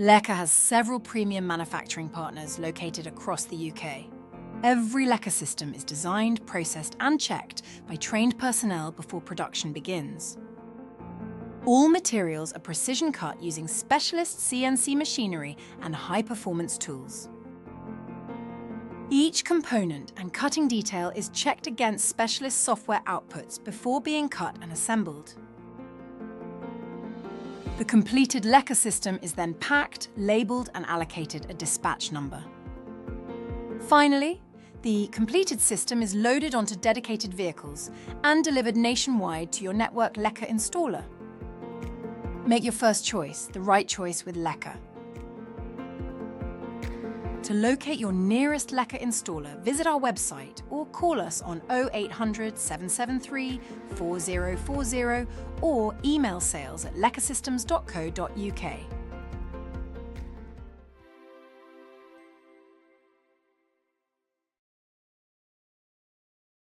LEKA has several premium manufacturing partners located across the UK. Every LEKA system is designed, processed and checked by trained personnel before production begins. All materials are precision cut using specialist CNC machinery and high-performance tools. Each component and cutting detail is checked against specialist software outputs before being cut and assembled. The completed LEKA system is then packed, labelled and allocated a dispatch number. Finally, the completed system is loaded onto dedicated vehicles and delivered nationwide to your network LEKA installer. Make your first choice the right choice with LEKA. To locate your nearest LEKA installer, visit our website or call us on 0800 773 4040 or email sales@lekasystems.co.uk.